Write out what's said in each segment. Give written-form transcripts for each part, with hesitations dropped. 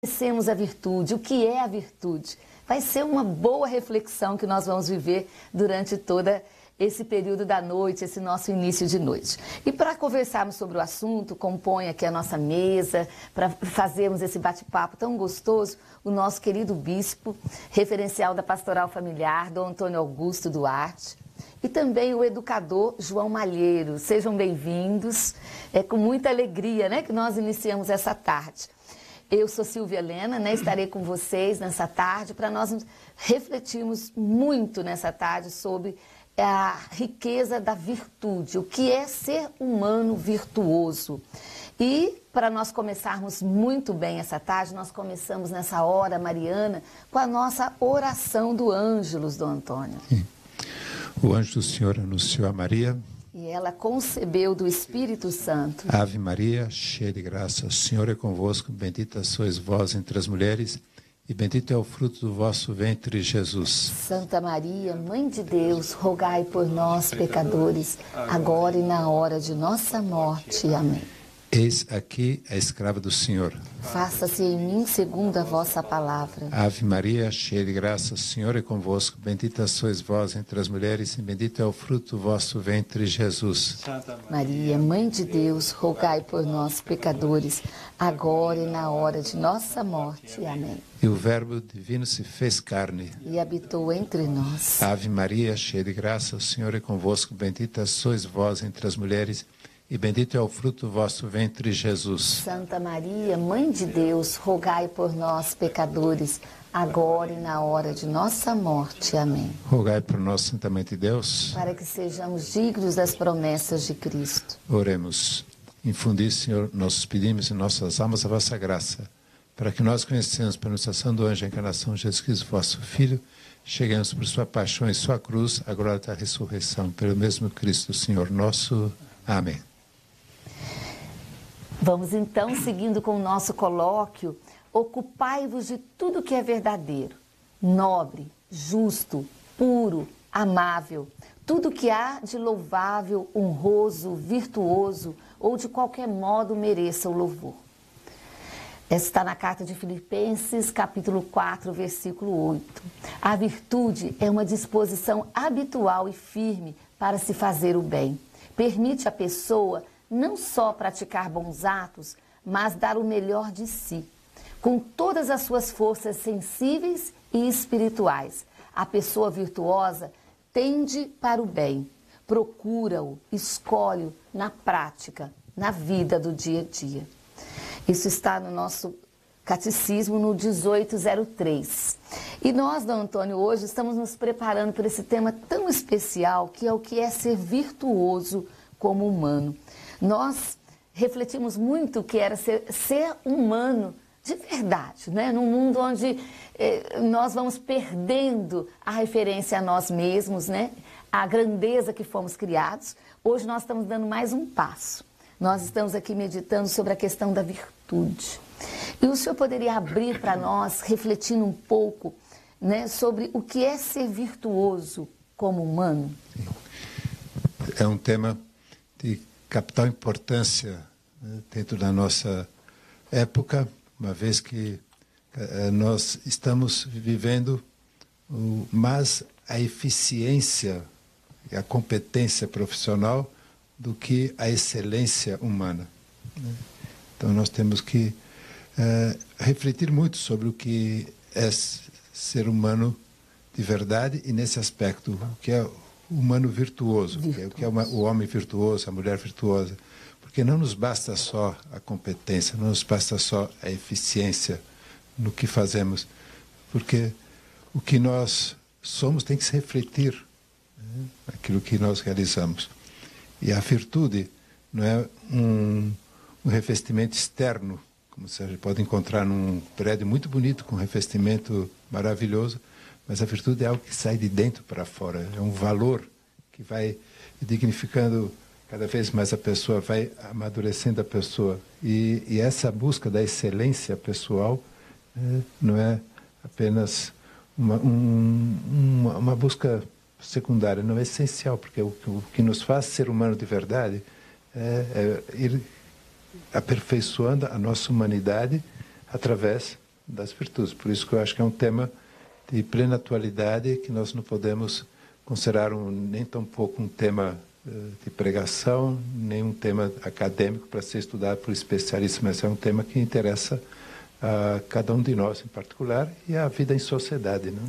Conhecemos a virtude, o que é a virtude? Vai ser uma boa reflexão que nós vamos viver durante toda esse período da noite, esse nosso início de noite. E para conversarmos sobre o assunto, compõe aqui a nossa mesa, para fazermos esse bate-papo tão gostoso, o nosso querido bispo, referencial da Pastoral Familiar, Dom Antônio Augusto Duarte, e também o educador João Malheiro. Sejam bem-vindos. É com muita alegria, né, que nós iniciamos essa tarde. Eu sou Silvia Helena, né, estarei com vocês nessa tarde para nós refletirmos muito nessa tarde sobre a riqueza da virtude, o que é ser humano virtuoso. E para nós começarmos muito bem essa tarde, nós começamos nessa hora mariana com a nossa oração do Ângelus, Dom Antônio. Sim. O anjo do Senhor anunciou a Maria. E ela concebeu do Espírito Santo. Ave Maria, cheia de graça, o Senhor é convosco, bendita sois vós entre as mulheres, e bendito é o fruto do vosso ventre, Jesus. Santa Maria, Mãe de Deus, rogai por nós, pecadores, agora e na hora de nossa morte. Amém. Eis aqui a escrava do Senhor. Faça-se em mim segundo a vossa palavra. Ave Maria, cheia de graça, o Senhor é convosco, bendita sois vós entre as mulheres, e bendito é o fruto do vosso ventre, Jesus. Santa Maria, Mãe de Deus, rogai por nós, pecadores, agora e na hora de nossa morte. Amém. E o Verbo divino se fez carne e habitou entre nós. Ave Maria, cheia de graça, o Senhor é convosco, bendita sois vós entre as mulheres, e bendito é o fruto do vosso ventre, Jesus. Santa Maria, Mãe de Deus, rogai por nós, pecadores, agora e na hora de nossa morte. Amém. Rogai por nós, Santa Mãe de Deus, para que sejamos dignos das promessas de Cristo. Oremos. Infundi, Senhor, nossos pedimos e nossas almas a vossa graça, para que nós conhecemos pela anunciação do anjo a encarnação de Jesus Cristo, vosso Filho, cheguemos por sua paixão e sua cruz, a glória da ressurreição, pelo mesmo Cristo, Senhor nosso. Amém. Vamos então, seguindo com o nosso colóquio, ocupai-vos de tudo que é verdadeiro, nobre, justo, puro, amável, tudo que há de louvável, honroso, virtuoso ou de qualquer modo mereça o louvor. Essa está na carta de Filipenses, capítulo 4, versículo 8. A virtude é uma disposição habitual e firme para se fazer o bem. Permite à pessoa não só praticar bons atos, mas dar o melhor de si. Com todas as suas forças sensíveis e espirituais, a pessoa virtuosa tende para o bem, procura-o, escolhe-o na prática, na vida do dia a dia. Isso está no nosso catecismo no 1803. E nós, Dom Antônio, hoje estamos nos preparando para esse tema tão especial, que é o que é ser virtuoso como humano. Nós refletimos muito o que era ser humano de verdade, né? Num mundo onde nós vamos perdendo a referência a nós mesmos, né? A grandeza que fomos criados. Hoje nós estamos dando mais um passo. Nós estamos aqui meditando sobre a questão da virtude. E o senhor poderia abrir para nós, refletindo um pouco, né, sobre o que é ser virtuoso como humano? Sim. É um tema de capital importância, né, dentro da nossa época, uma vez que nós estamos vivendo mais a eficiência e a competência profissional do que a excelência humana, né? Então nós temos que refletir muito sobre o que é ser humano de verdade e nesse aspecto, o que é humano virtuoso, o que é o homem virtuoso, a mulher virtuosa, porque não nos basta só a competência, não nos basta só a eficiência no que fazemos, porque o que nós somos tem que se refletir, né, naquilo que nós realizamos. E a virtude não é um revestimento externo, como você pode encontrar num prédio muito bonito, com um revestimento maravilhoso, mas a virtude é algo que sai de dentro para fora, é um valor que vai dignificando cada vez mais a pessoa, vai amadurecendo a pessoa. E essa busca da excelência pessoal não é apenas uma busca secundária, não é essencial, porque o que nos faz ser humano de verdade é ir aperfeiçoando a nossa humanidade através das virtudes. Por isso que eu acho que é um tema de plena atualidade, que nós não podemos considerar nem tão pouco um tema de pregação, nem um tema acadêmico para ser estudado por especialistas, mas é um tema que interessa a cada um de nós em particular e a vida em sociedade, né?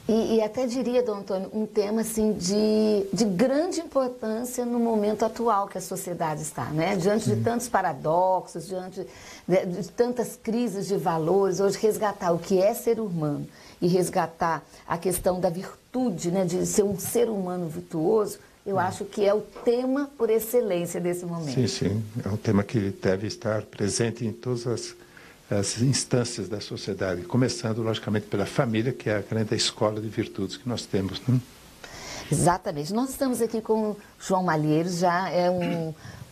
E até diria, Dom Antônio, um tema assim, de grande importância no momento atual que a sociedade está, né? Diante de tantos paradoxos, diante de tantas crises de valores, hoje resgatar o que é ser humano e resgatar a questão da virtude, né? De ser um ser humano virtuoso, eu acho que é o tema por excelência desse momento. Sim, sim. É um tema que deve estar presente em todas as instâncias da sociedade, começando, logicamente, pela família, que é a grande escola de virtudes que nós temos, né? Exatamente. Nós estamos aqui com o João Malheiros, já é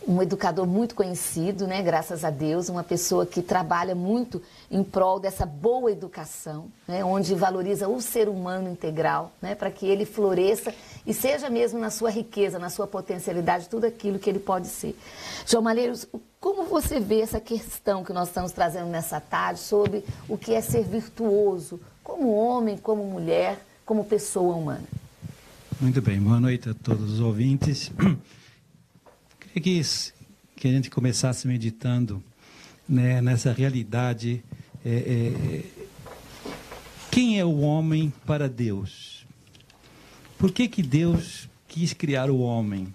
um educador muito conhecido, né? Graças a Deus, uma pessoa que trabalha muito em prol dessa boa educação, né? Onde valoriza o ser humano integral, né? Para que ele floresça e seja mesmo na sua riqueza, na sua potencialidade, tudo aquilo que ele pode ser. João Malheiros, como você vê essa questão que nós estamos trazendo nessa tarde sobre o que é ser virtuoso, como homem, como mulher, como pessoa humana? Muito bem, boa noite a todos os ouvintes. Queria que a gente começasse meditando, né, nessa realidade. Quem é o homem para Deus? Por que Deus quis criar o homem?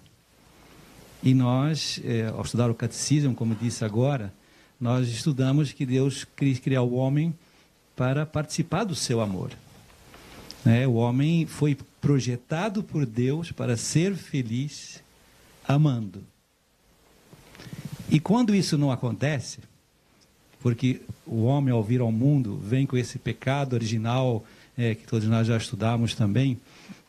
E nós, ao estudar o catecismo, como disse agora, nós estudamos que Deus quis criar o homem para participar do seu amor. O homem foi projetado por Deus para ser feliz amando. E quando isso não acontece, porque o homem, ao vir ao mundo, vem com esse pecado original, que todos nós já estudamos também.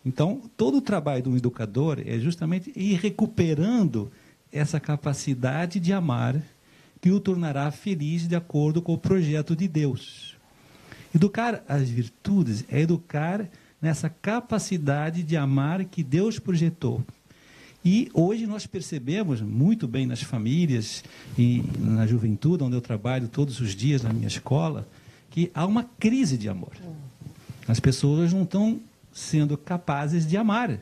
Então, todo o trabalho do educador é justamente ir recuperando essa capacidade de amar, que o tornará feliz de acordo com o projeto de Deus. Educar as virtudes é educar nessa capacidade de amar que Deus projetou. E hoje nós percebemos muito bem nas famílias e na juventude, onde eu trabalho todos os dias na minha escola, que há uma crise de amor. As pessoas não estão sendo capazes de amar.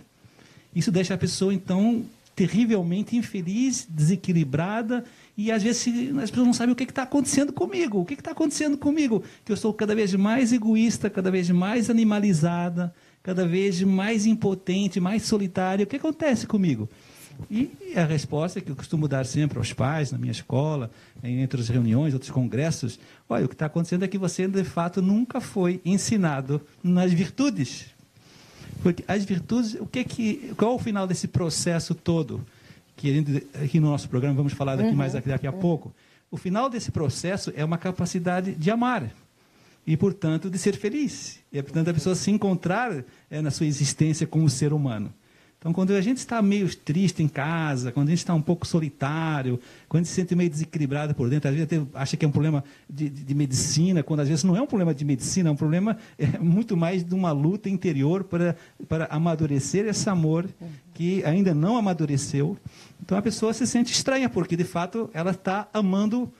Isso deixa a pessoa, então, terrivelmente infeliz, desequilibrada, e às vezes as pessoas não sabem o que está acontecendo comigo. O que está acontecendo comigo? Que eu sou cada vez mais egoísta, cada vez mais animalizada, cada vez mais impotente, mais solitária. O que acontece comigo? E a resposta que eu costumo dar sempre aos pais, na minha escola, entre as reuniões, outros congressos, olha, o que está acontecendo é que você, de fato, nunca foi ensinado nas virtudes. Porque as virtudes, qual é o final desse processo todo? Que aqui no nosso programa vamos falar daqui a pouco. O final desse processo é uma capacidade de amar. E, portanto, de ser feliz. E, portanto, a pessoa se encontrar na sua existência como ser humano. Então, quando a gente está meio triste em casa, quando a gente está um pouco solitário, quando a gente se sente meio desequilibrado por dentro, às vezes acha que é um problema de medicina, quando às vezes não é um problema de medicina, é um problema muito mais de uma luta interior para amadurecer esse amor que ainda não amadureceu. Então, a pessoa se sente estranha, porque, de fato, ela está amando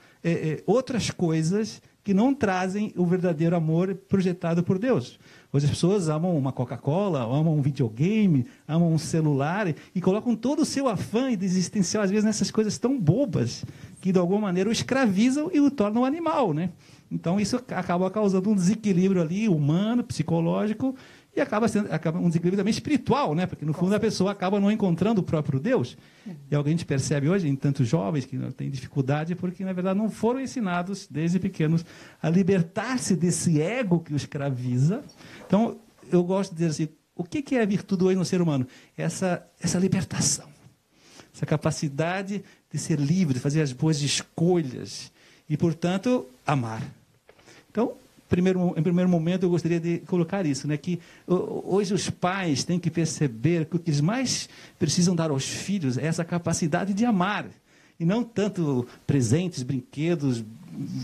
outras coisas que não trazem o verdadeiro amor projetado por Deus. Hoje as pessoas amam uma Coca-Cola, amam um videogame, amam um celular e colocam todo o seu afã existencial, às vezes, nessas coisas tão bobas que, de alguma maneira, o escravizam e o tornam animal, né? Então, isso acaba causando um desequilíbrio ali, humano, psicológico, e acaba um desequilíbrio também espiritual, né? Porque, no fundo, a pessoa acaba não encontrando o próprio Deus. E é o que a gente percebe hoje em tantos jovens que têm dificuldade porque, na verdade, não foram ensinados, desde pequenos, a libertar-se desse ego que o escraviza. Então, eu gosto de dizer assim, o que é a virtude hoje no ser humano? Essa libertação, essa capacidade de ser livre, de fazer as boas escolhas e, portanto, amar. Então, em primeiro momento, eu gostaria de colocar isso, né? Que hoje os pais têm que perceber que o que eles mais precisam dar aos filhos é essa capacidade de amar. E não tanto presentes, brinquedos,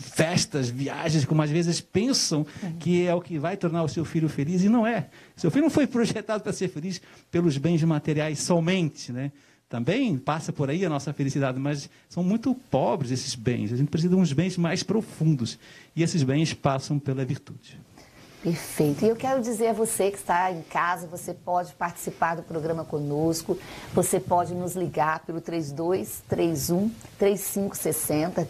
festas, viagens, como às vezes pensam que é o que vai tornar o seu filho feliz, e não é. Seu filho não foi projetado para ser feliz pelos bens materiais somente, né? também passa por aí a nossa felicidade, mas são muito pobres esses bens. A gente precisa de uns bens mais profundos. E esses bens passam pela virtude. Perfeito. E eu quero dizer a você que está em casa, você pode participar do programa conosco, você pode nos ligar pelo 3231-3560,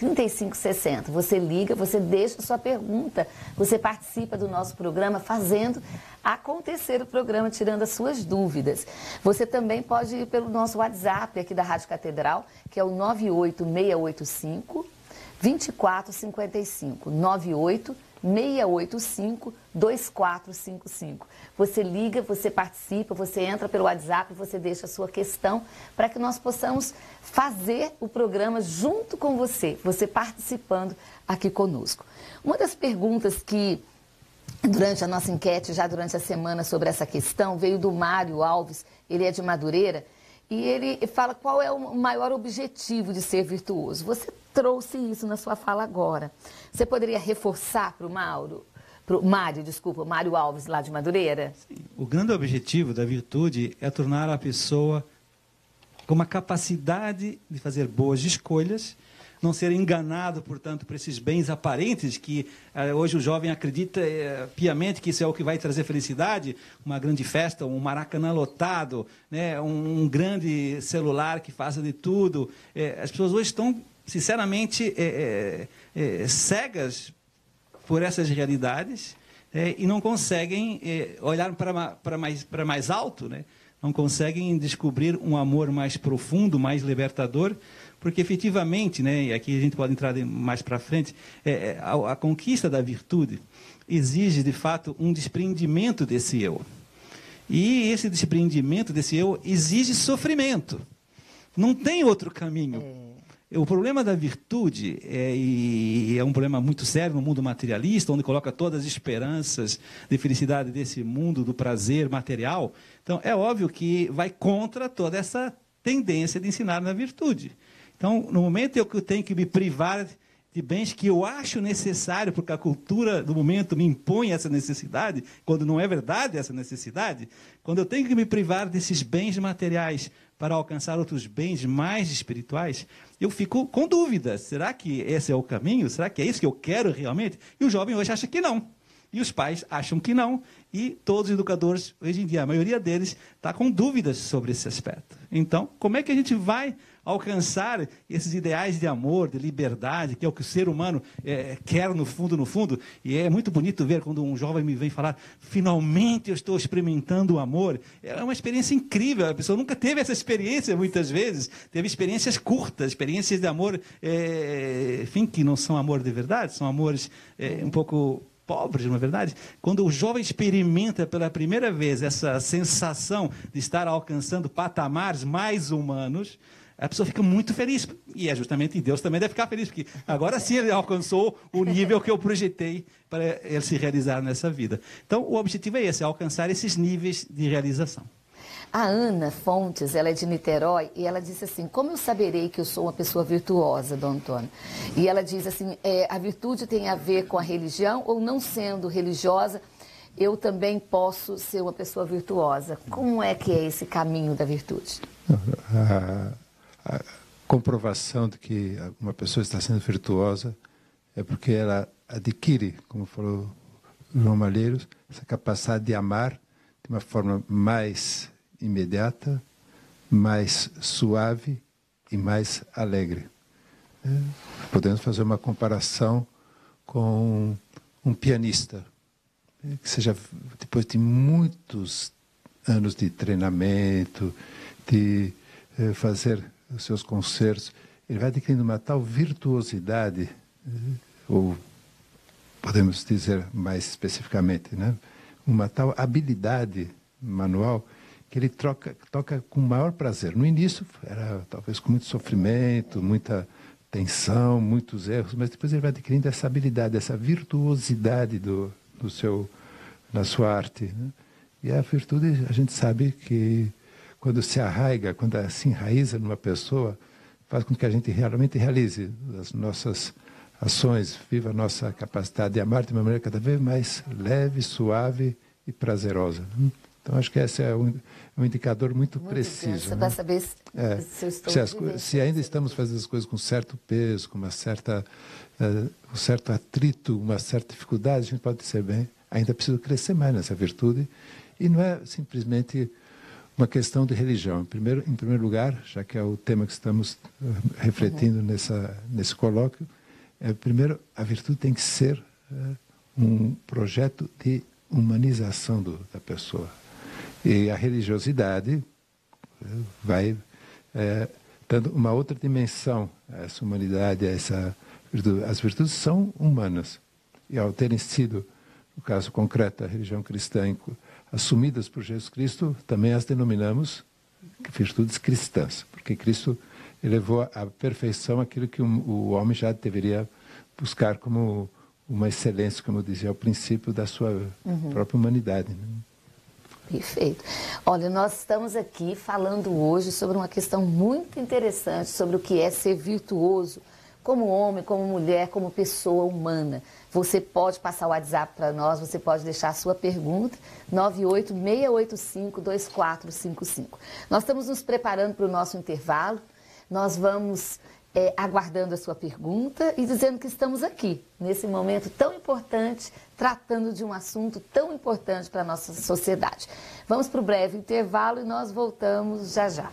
3231-3560. Você liga, você deixa sua pergunta, você participa do nosso programa fazendo acontecer o programa, tirando as suas dúvidas. Você também pode ir pelo nosso WhatsApp aqui da Rádio Catedral, que é o 98685-2455, 98685-2455. Você liga, você participa, você entra pelo WhatsApp, você deixa a sua questão para que nós possamos fazer o programa junto com você, você participando aqui conosco. Uma das perguntas que, durante a nossa enquete, já durante a semana sobre essa questão, veio do Mário Alves, ele é de Madureira, e ele fala qual é o maior objetivo de ser virtuoso. Você trouxe isso na sua fala agora. Você poderia reforçar para o Mário Alves, lá de Madureira? Sim. O grande objetivo da virtude é tornar a pessoa com uma capacidade de fazer boas escolhas, não ser enganado, portanto, por esses bens aparentes que hoje o jovem acredita piamente que isso é o que vai trazer felicidade, uma grande festa, um Maracanã lotado, né, um grande celular que faça de tudo. As pessoas hoje estão, sinceramente, cegas por essas realidades e não conseguem olhar para mais alto, né? Não conseguem descobrir um amor mais profundo, mais libertador, porque efetivamente, né, e aqui a gente pode entrar mais para frente, a conquista da virtude exige, de fato, um desprendimento desse eu. E esse desprendimento desse eu exige sofrimento. Não tem outro caminho. O problema da virtude, e é um problema muito sério no mundo materialista, onde coloca todas as esperanças de felicidade desse mundo, do prazer material. Então, é óbvio que vai contra toda essa tendência de ensinar na virtude. Então, no momento em que eu tenho que me privar de bens que eu acho necessário, porque a cultura do momento me impõe essa necessidade, quando não é verdade essa necessidade, quando eu tenho que me privar desses bens materiais para alcançar outros bens mais espirituais, eu fico com dúvidas. Será que esse é o caminho? Será que é isso que eu quero realmente? E o jovem hoje acha que não. E os pais acham que não. E todos os educadores, hoje em dia, a maioria deles, está com dúvidas sobre esse aspecto. Então, como é que a gente vai alcançar esses ideais de amor, de liberdade, que é o que o ser humano quer no fundo, e é muito bonito ver quando um jovem me vem falar, finalmente eu estou experimentando o amor. É uma experiência incrível, a pessoa nunca teve essa experiência muitas vezes, teve experiências curtas, experiências de amor, enfim, que não são amor de verdade, são amores um pouco pobres, não é verdade? Quando o jovem experimenta pela primeira vez essa sensação de estar alcançando patamares mais humanos, a pessoa fica muito feliz. E é justamente Deus também deve ficar feliz, porque agora sim ele alcançou o nível que eu projetei para ele se realizar nessa vida. Então, o objetivo é esse, alcançar esses níveis de realização. A Ana Fontes, ela é de Niterói, e ela disse assim, como eu saberei que eu sou uma pessoa virtuosa, Dom Antônio? E ela diz assim, a virtude tem a ver com a religião, ou não sendo religiosa, eu também posso ser uma pessoa virtuosa. Como é que é esse caminho da virtude? A comprovação de que uma pessoa está sendo virtuosa é porque ela adquire, como falou João Malheiros, essa capacidade de amar de uma forma mais imediata, mais suave e mais alegre. Podemos fazer uma comparação com um pianista, que seja depois de muitos anos de treinamento, de fazer os seus concertos, ele vai adquirindo uma tal virtuosidade, ou podemos dizer mais especificamente, né? Uma tal habilidade manual que ele toca com maior prazer. No início era talvez com muito sofrimento, muita tensão, muitos erros, mas depois ele vai adquirindo essa habilidade, essa virtuosidade da sua arte, né? E a virtude, a gente sabe que quando se arraiga, quando se enraiza numa pessoa, faz com que a gente realmente realize as nossas ações, viva a nossa capacidade de amar de uma maneira cada vez mais leve, suave e prazerosa. Então, acho que esse é um indicador muito preciso. Para saber se eu estou se ainda estamos fazendo as coisas com certo peso, com um certo atrito, uma certa dificuldade, a gente pode dizer bem, ainda precisa crescer mais nessa virtude. E não é simplesmente uma questão de religião. Em primeiro lugar, já que é o tema que estamos refletindo nesse colóquio, primeiro, a virtude tem que ser um projeto de humanização da pessoa. E a religiosidade vai dando uma outra dimensão a essa humanidade, a essa virtude. As virtudes são humanas. E ao terem sido, no caso concreto, a religião cristã, assumidas por Jesus Cristo, também as denominamos virtudes cristãs, porque Cristo elevou à perfeição aquilo que o homem já deveria buscar como uma excelência, como eu dizia ao princípio, da sua própria humanidade. Né? Perfeito. Olha, nós estamos aqui falando hoje sobre uma questão muito interessante, sobre o que é ser virtuoso, como homem, como mulher, como pessoa humana. Você pode passar o WhatsApp para nós, você pode deixar a sua pergunta, 98685-2455. Nós estamos nos preparando para o nosso intervalo, nós vamos aguardando a sua pergunta e dizendo que estamos aqui, nesse momento tão importante, tratando de um assunto tão importante para a nossa sociedade. Vamos para o breve intervalo e nós voltamos já já.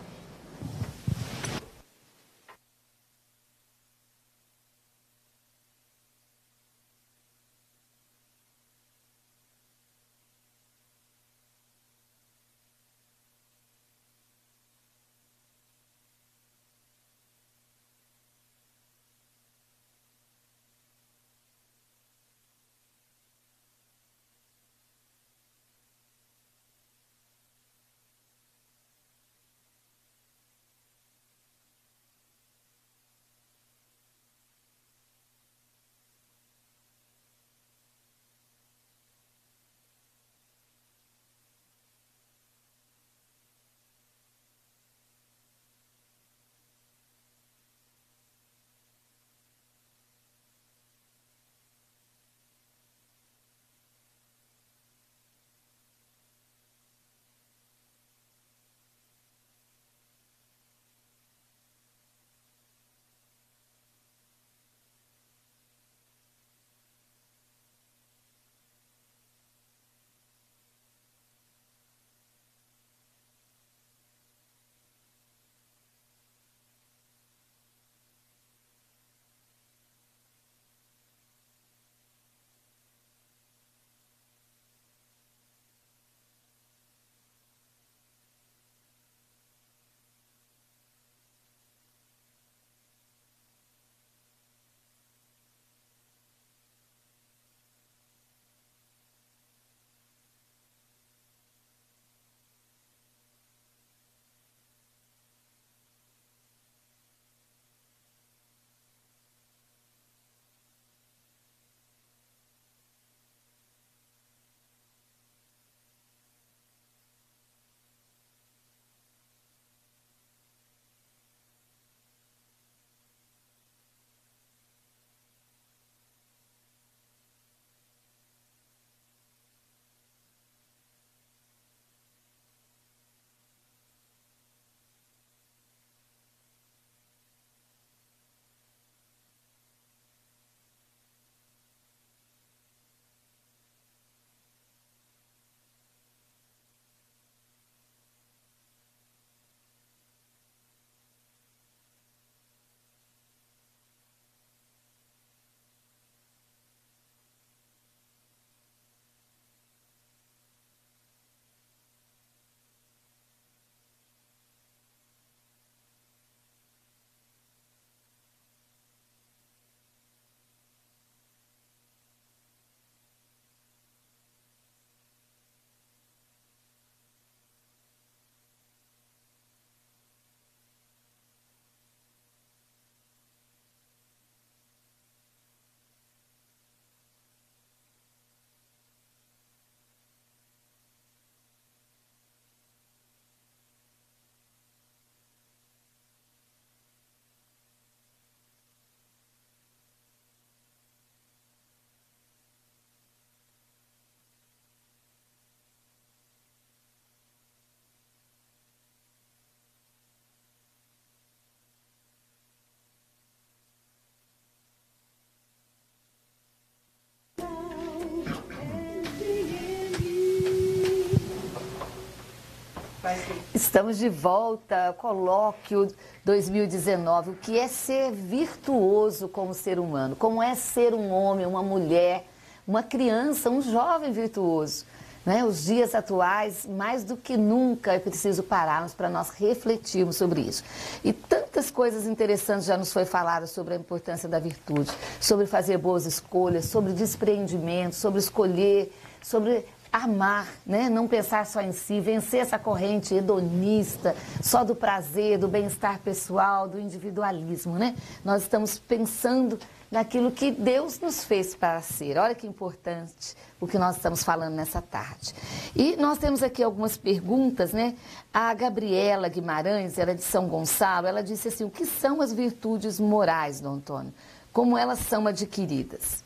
Estamos de volta, colóquio 2019. O que é ser virtuoso como ser humano? Como é ser um homem, uma mulher, uma criança, um jovem virtuoso? Né? Os dias atuais, mais do que nunca, é preciso pararmos para nós refletirmos sobre isso. E tantas coisas interessantes já nos foi falado sobre a importância da virtude, sobre fazer boas escolhas, sobre despreendimento, sobre escolher, sobre amar, né? Não pensar só em si, vencer essa corrente hedonista, só do prazer, do bem-estar pessoal, do individualismo, né? Nós estamos pensando naquilo que Deus nos fez para ser. Olha que importante o que nós estamos falando nessa tarde. E nós temos aqui algumas perguntas, né? A Gabriela Guimarães, ela é de São Gonçalo, ela disse assim: o que são as virtudes morais, Dom Antônio? Como elas são adquiridas?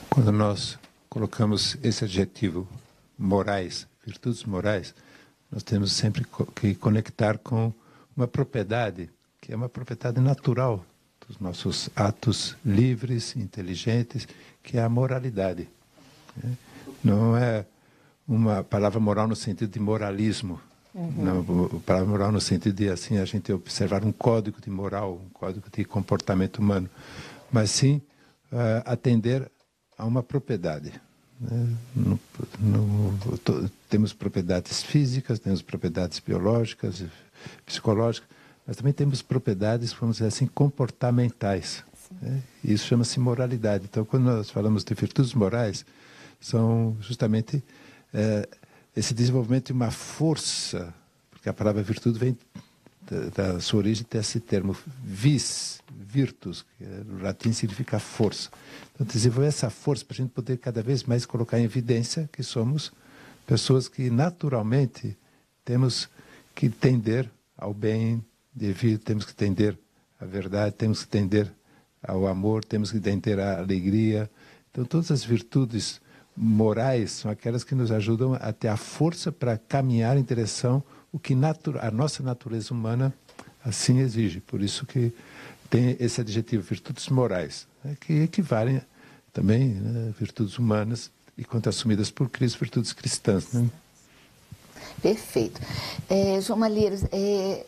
Quando nós colocamos esse adjetivo morais, virtudes morais, nós temos sempre que conectar com uma propriedade, que é uma propriedade natural dos nossos atos livres, inteligentes, que é a moralidade. Não é uma palavra moral no sentido de moralismo, não, a palavra moral no sentido de assim a gente observar um código de moral, um código de comportamento humano, mas sim atender a uma propriedade. Temos propriedades físicas, temos propriedades biológicas, psicológicas, mas também temos propriedades, vamos dizer assim, comportamentais. Isso chama-se moralidade. Então, quando nós falamos de virtudes morais, são justamente esse desenvolvimento de uma força, porque a palavra virtude vem da sua origem desse termo vis, virtus, que no latim significa força. Então, desenvolver essa força para a gente poder cada vez mais colocar em evidência que somos pessoas que naturalmente temos que tender ao bem devido, temos que tender à verdade, temos que tender ao amor, temos que tender à alegria. Então, todas as virtudes morais são aquelas que nos ajudam a ter a força para caminhar em direção o que a nossa natureza humana assim exige. Por isso que tem esse adjetivo, virtudes morais, que equivalem também virtudes humanas e, quando assumidas por Cristo, virtudes cristãs. Né? Perfeito. João Malheiros,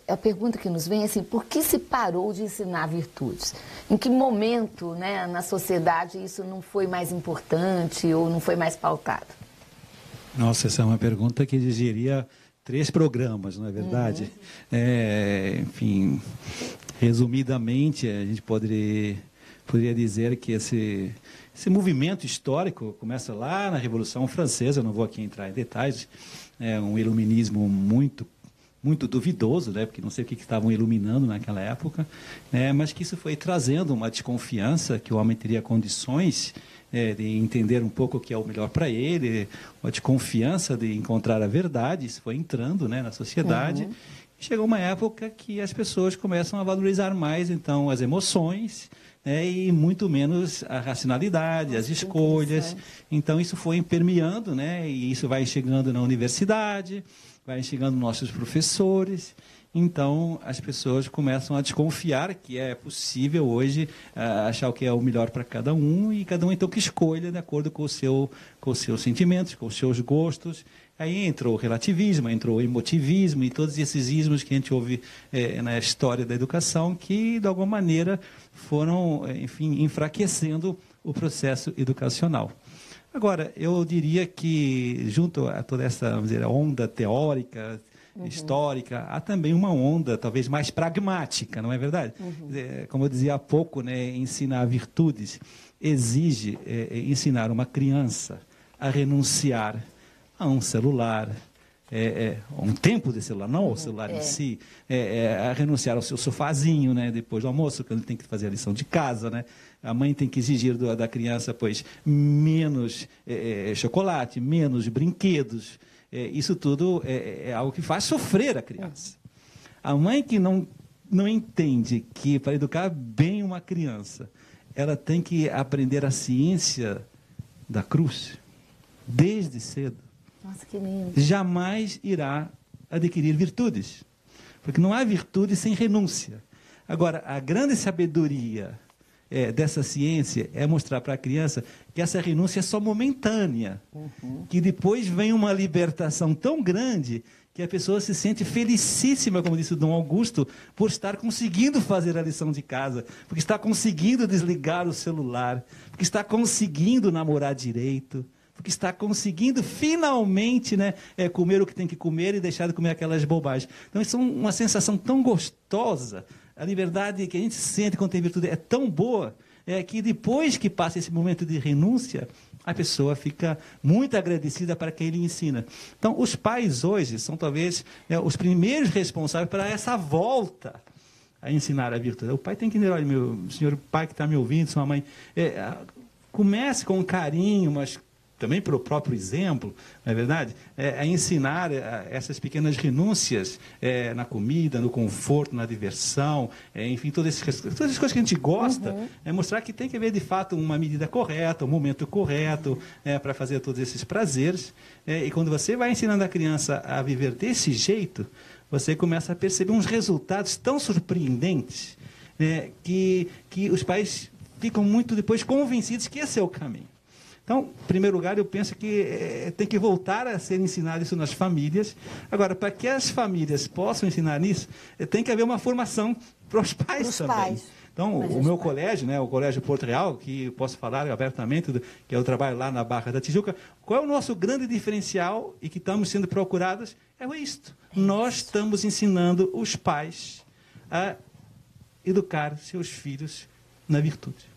a pergunta que nos vem é assim: por que se parou de ensinar virtudes? Em que momento, né, na sociedade isso não foi mais importante ou não foi mais pautado? Nossa, essa é uma pergunta que exigiria 3 programas, não é verdade? Enfim, resumidamente, a gente poderia dizer que esse movimento histórico começa lá na Revolução Francesa. Eu não vou aqui entrar em detalhes, é um iluminismo muito duvidoso, né? Porque não sei o que estavam iluminando naquela época, né? Mas que isso foi trazendo uma desconfiança que o homem teria condições de entender um pouco o que é o melhor para ele, uma desconfiança de encontrar a verdade. Isso foi entrando, né, na sociedade. Chegou uma época que as pessoas começam a valorizar mais, então, as emoções, né, e muito menos a racionalidade, as escolhas. Então, isso foi permeando, né, e isso vai chegando na universidade, vai chegando nossos professores. Então, as pessoas começam a desconfiar que é possível hoje achar o que é o melhor para cada um, e cada um, então, que escolha de acordo com os seus sentimentos, com os seus gostos. Aí entrou o relativismo, entrou o emotivismo e todos esses ismos que a gente ouve na história da educação, que, de alguma maneira, foram, enfim, enfraquecendo o processo educacional. Agora, eu diria que, junto a toda essa, vamos dizer, onda teórica, histórica, há também uma onda talvez mais pragmática, não é verdade? Como eu dizia há pouco, né, ensinar virtudes exige ensinar uma criança a renunciar a um celular, um tempo de celular, não o celular em si, a renunciar ao seu sofazinho, né, depois do almoço, quando ele tem que fazer a lição de casa, né? A mãe tem que exigir da criança, pois, menos chocolate, menos brinquedos. Isso tudo é algo que faz sofrer a criança. A mãe que não entende que, para educar bem uma criança, ela tem que aprender a ciência da cruz, desde cedo. Nossa, que lindo. Jamais irá adquirir virtudes, porque não há virtude sem renúncia. Agora, a grande sabedoria dessa ciência é mostrar para a criança que essa renúncia é só momentânea, que depois vem uma libertação tão grande que a pessoa se sente felicíssima, como disse o Dom Augusto, por estar conseguindo fazer a lição de casa, porque está conseguindo desligar o celular, porque está conseguindo namorar direito, porque está conseguindo finalmente, né, comer o que tem que comer e deixar de comer aquelas bobagens. Então, isso é uma sensação tão gostosa. A liberdade que a gente sente quando tem virtude é tão boa, que depois que passa esse momento de renúncia, a pessoa fica muito agradecida para quem ele ensina. Então, os pais hoje são talvez os primeiros responsáveis para essa volta a ensinar a virtude. O pai tem que dizer, olha, meu senhor pai que está me ouvindo, sua mãe, comece com carinho, mas também pelo próprio exemplo, não é verdade? A ensinar essas pequenas renúncias na comida, no conforto, na diversão, enfim, todas as coisas que a gente gosta, mostrar que tem que haver, de fato, uma medida correta, um momento correto para fazer todos esses prazeres. E quando você vai ensinando a criança a viver desse jeito, você começa a perceber uns resultados tão surpreendentes que os pais ficam muito depois convencidos que esse é o caminho. Então, em primeiro lugar, eu penso que tem que voltar a ser ensinado isso nas famílias. Agora, para que as famílias possam ensinar isso, tem que haver uma formação para os pais também. Então, o meu colégio, o Colégio Porto Real, que eu posso falar abertamente, que eu trabalho lá na Barra da Tijuca, qual é o nosso grande diferencial e que estamos sendo procurados? É isto. Nós estamos ensinando os pais a educar seus filhos na virtude.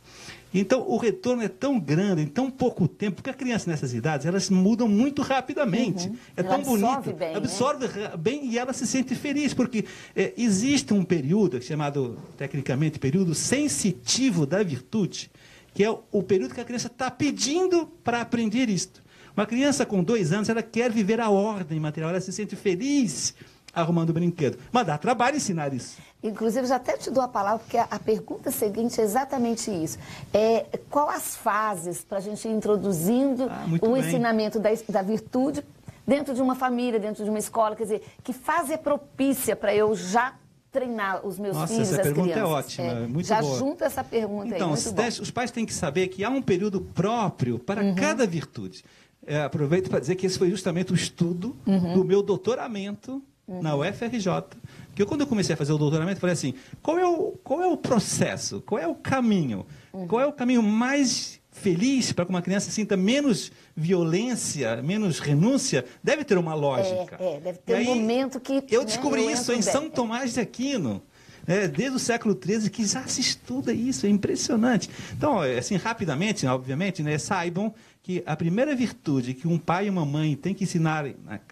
Então, o retorno é tão grande, em tão pouco tempo, porque a criança nessas idades, elas mudam muito rapidamente. É tão bonito, absorve bem e ela se sente feliz, porque existe um período, chamado, tecnicamente, período sensitivo da virtude, que é o período que a criança está pedindo para aprender isto. Uma criança com 2 anos, ela quer viver a ordem material, ela se sente feliz arrumando brinquedo. Mas dá trabalho ensinar isso. Inclusive, já até te dou a palavra, porque a pergunta seguinte é exatamente isso. Qual as fases para a gente ir introduzindo o ensinamento da virtude dentro de uma família, dentro de uma escola? Quer dizer, que fase é propícia para eu já treinar os meus filhos, as crianças? Essa pergunta é ótima, muito boa. Já junta essa pergunta então, aí, muito bom. Os pais têm que saber que há um período próprio para cada virtude. Aproveito para dizer que esse foi justamente o estudo do meu doutoramento na UFRJ, que quando eu comecei a fazer o doutoramento, falei assim, qual é o processo, qual é o caminho, qual é o caminho mais feliz para que uma criança sinta menos violência, menos renúncia? Deve ter uma lógica. Deve ter um momento que... Eu descobri isso em São Tomás de Aquino, desde o século XIII, que já se estuda isso, é impressionante. Então, assim, rapidamente, obviamente, saibam que a primeira virtude que um pai e uma mãe têm que ensinar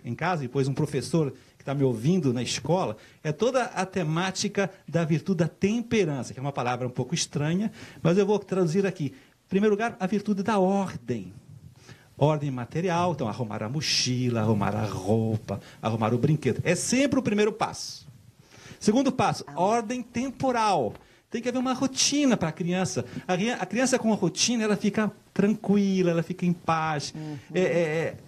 em casa, e depois um professor que está me ouvindo na escola, é toda a temática da virtude da temperança, que é uma palavra um pouco estranha, mas eu vou traduzir aqui. Em primeiro lugar, a virtude da ordem. Ordem material, então arrumar a mochila, arrumar a roupa, arrumar o brinquedo. É sempre o primeiro passo. Segundo passo, ordem temporal. Tem que haver uma rotina para a criança. A criança com a rotina, ela fica tranquila, ela fica em paz.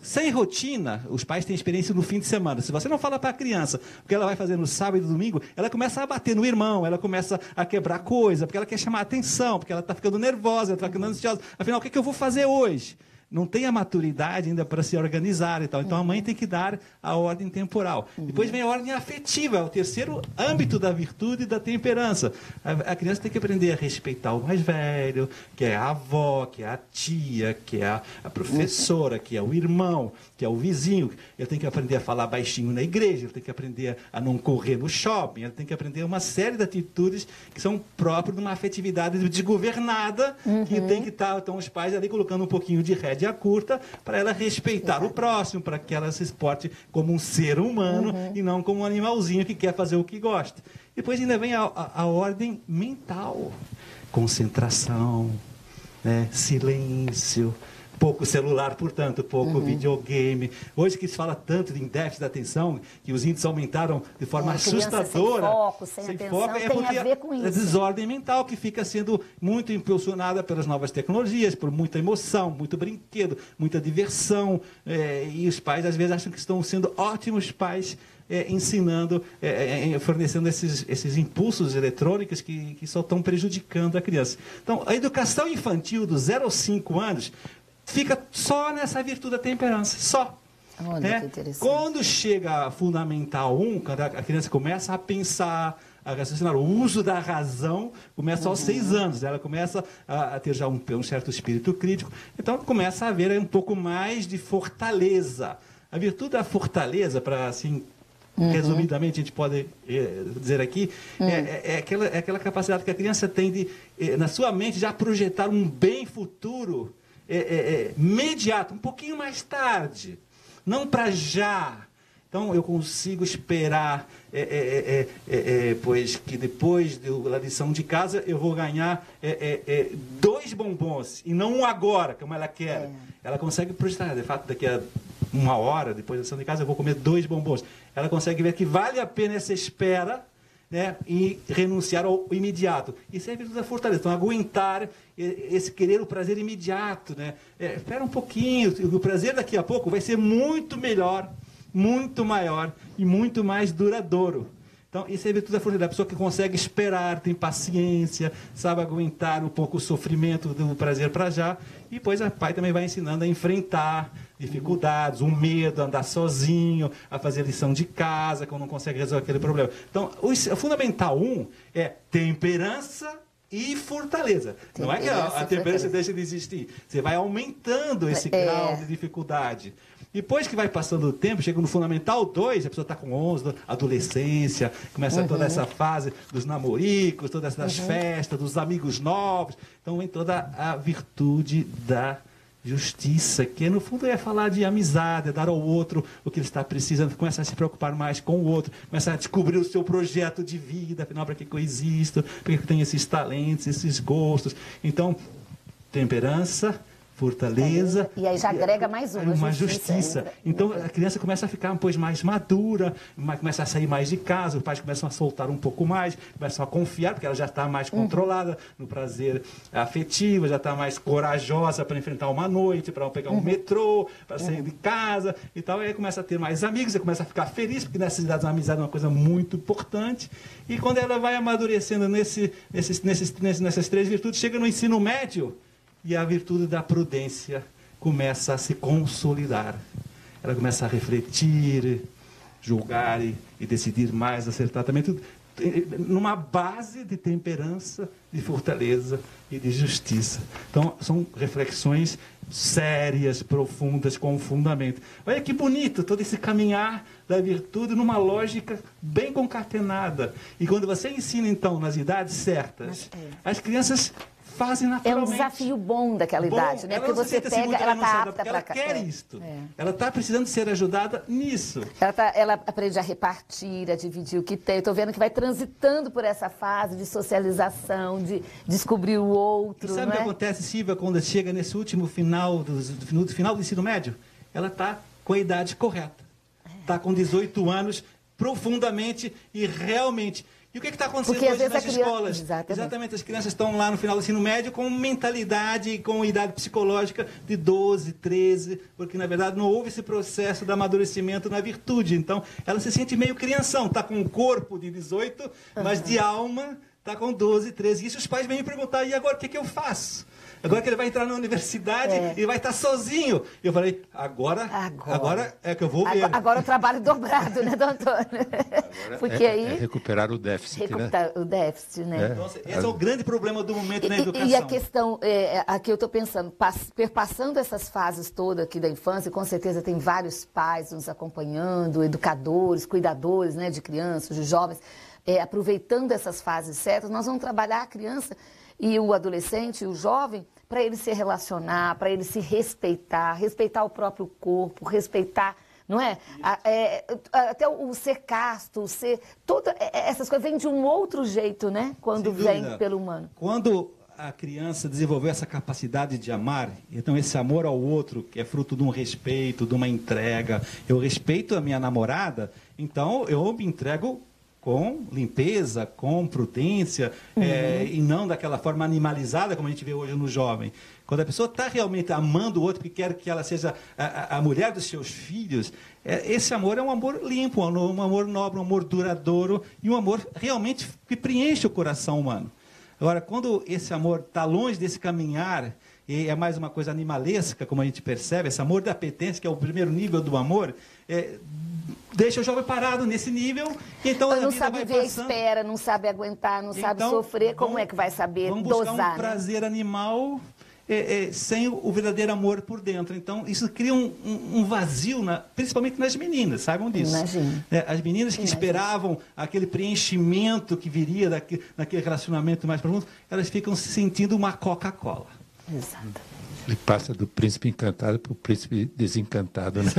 Sem rotina, os pais têm experiência no fim de semana. Se você não fala para a criança o que ela vai fazer no sábado e no domingo, ela começa a bater no irmão, ela começa a quebrar coisa, porque ela quer chamar a atenção, porque ela está ficando nervosa, ela está ficando ansiosa. Afinal, o que eu vou fazer hoje? Não tem a maturidade ainda para se organizar e tal. Então, a mãe tem que dar a ordem temporal. Depois vem a ordem afetiva, o terceiro âmbito da virtude e da temperança. A criança tem que aprender a respeitar o mais velho, que é a avó, que é a tia, que é a professora, que é o irmão, que é o vizinho. Ele tem que aprender a falar baixinho na igreja, ele tem que aprender a não correr no shopping, ele tem que aprender uma série de atitudes que são próprias de uma afetividade desgovernada, que tem que estar, então, os pais ali colocando um pouquinho de rédea curta para ela respeitar o próximo, para que ela se porte como um ser humano e não como um animalzinho que quer fazer o que gosta. Depois ainda vem a ordem mental. Concentração, silêncio, pouco celular, portanto, pouco videogame. Hoje que se fala tanto de déficit da atenção, que os índices aumentaram de forma assustadora. Sem atenção, tem a ver com isso. A desordem mental que fica sendo muito impulsionada pelas novas tecnologias, por muita emoção, muito brinquedo, muita diversão. E os pais, às vezes, acham que estão sendo ótimos pais, ensinando, fornecendo esses impulsos eletrônicos que só estão prejudicando a criança. Então, a educação infantil dos 0 aos 5 anos fica só nessa virtude da temperança, só. Olha, que interessante. Quando chega a Fundamental 1, quando a criança começa a pensar, a raciocinar, o uso da razão começa aos 6 anos. Ela começa a ter já um certo espírito crítico. Então, começa a haver um pouco mais de fortaleza. A virtude da fortaleza, para assim, resumidamente, a gente pode dizer aqui, é aquela capacidade que a criança tem de, na sua mente, já projetar um bem futuro imediato, um pouquinho mais tarde. Não para já. Então, eu consigo esperar, pois que depois da lição de casa eu vou ganhar 2 bombons, e não um agora, como ela quer. Ela consegue projetar, de fato, daqui a 1 hora, depois da lição de casa, eu vou comer 2 bombons. Ela consegue ver que vale a pena essa espera, né, e renunciar ao imediato. Isso é a virtude da fortaleza. Então, aguentar esse querer o prazer imediato. Né? Espera um pouquinho, o prazer daqui a pouco vai ser muito melhor, muito maior e muito mais duradouro. Então, isso é a virtude da fortaleza. A pessoa que consegue esperar, tem paciência, sabe aguentar um pouco o sofrimento do prazer para já. E depois o pai também vai ensinando a enfrentar dificuldades, o medo, a andar sozinho, a fazer lição de casa, quando não consegue resolver aquele problema. Então, o Fundamental 1 é temperança e fortaleza. Não é que a temperança deixa de existir. Você vai aumentando esse grau de dificuldade. Depois que vai passando o tempo, chega no Fundamental 2, a pessoa está com 11, adolescência, começa toda essa fase dos namoricos, todas essas festas, dos amigos novos. Então, vem toda a virtude da justiça, que no fundo é falar de amizade, é dar ao outro o que ele está precisando, começa a se preocupar mais com o outro, começa a descobrir o seu projeto de vida, afinal, para que eu existo, para que eu tenho esses talentos, esses gostos. Então, temperança, fortaleza. E aí já agrega mais uma justiça. Então a criança começa a ficar pois, mais madura, começa a sair mais de casa, os pais começam a soltar um pouco mais, começam a confiar, porque ela já está mais controlada no prazer afetivo, já está mais corajosa para enfrentar uma noite, para pegar um metrô, para sair de casa e tal. E aí começa a ter mais amigos, você começa a ficar feliz, porque nessas idades a amizade é uma coisa muito importante. E quando ela vai amadurecendo nessas 3 virtudes, chega no ensino médio, e a virtude da prudência começa a se consolidar. Ela começa a refletir, julgar e decidir mais acertadamente, numa base de temperança, de fortaleza e de justiça. Então, são reflexões sérias, profundas, com fundamento. Olha que bonito todo esse caminhar da virtude numa lógica bem concatenada. E quando você ensina, então, nas idades certas, as crianças fazem naturalmente. É um desafio bom daquela idade, né? Porque você pega, ela está apta para cá. Ela quer isto. Ela está precisando ser ajudada nisso. Ela aprende a repartir, a dividir o que tem. Eu estou vendo que vai transitando por essa fase de socialização, de descobrir o outro. E sabe o que acontece, Silvia, quando chega nesse último final do ensino médio? Ela está com a idade correta. Está com 18 anos, profundamente e realmente. E o que está acontecendo hoje nas escolas? Exatamente, as crianças estão lá no final do ensino médio com mentalidade e com idade psicológica de 12, 13, porque, na verdade, não houve esse processo de amadurecimento na virtude. Então, ela se sente meio crianção, está com um corpo de 18, mas de alma está com 12, 13. E isso os pais vêm me perguntar, e agora o que eu faço? Agora que ele vai entrar na universidade e vai estar sozinho. Eu falei, agora é que eu vou ver. Agora o trabalho dobrado, né, doutor? Porque aí recuperar o déficit, o déficit, né? Então, esse é o grande problema do momento na educação. E a questão, aqui eu estou pensando, perpassando essas fases todas aqui da infância, com certeza tem vários pais nos acompanhando, educadores, cuidadores, né, de crianças, de jovens, aproveitando essas fases certas, nós vamos trabalhar a criança e o adolescente, e o jovem, para ele se relacionar, para ele se respeitar, respeitar o próprio corpo, respeitar, não é? Até o ser casto, todas essas coisas vêm de um outro jeito, né? Quando vem pelo humano. Quando a criança desenvolveu essa capacidade de amar, então esse amor ao outro, que é fruto de um respeito, de uma entrega, eu respeito a minha namorada, então eu me entrego com limpeza, com prudência, e não daquela forma animalizada como a gente vê hoje no jovem. Quando a pessoa está realmente amando o outro, porque quer que ela seja a mulher dos seus filhos, esse amor é um amor limpo, um amor nobre, um amor duradouro e um amor realmente que preenche o coração humano. Agora, quando esse amor está longe desse caminhar, e é mais uma coisa animalesca, como a gente percebe, esse amor da apetência, que é o primeiro nível do amor, deixa o jovem parado nesse nível, e então a não vida sabe vai ver, passando. espera, não sabe aguentar, não sabe Então, sofrer, como é que vai saber vamos buscar dosar? um prazer animal sem o verdadeiro amor por dentro. Então, isso cria um vazio, principalmente nas meninas, saibam disso. Imagina. As meninas que esperavam aquele preenchimento que viria naquele relacionamento mais profundo, elas ficam se sentindo uma Coca-Cola. Exato. Ele passa do príncipe encantado para o príncipe desencantado, né?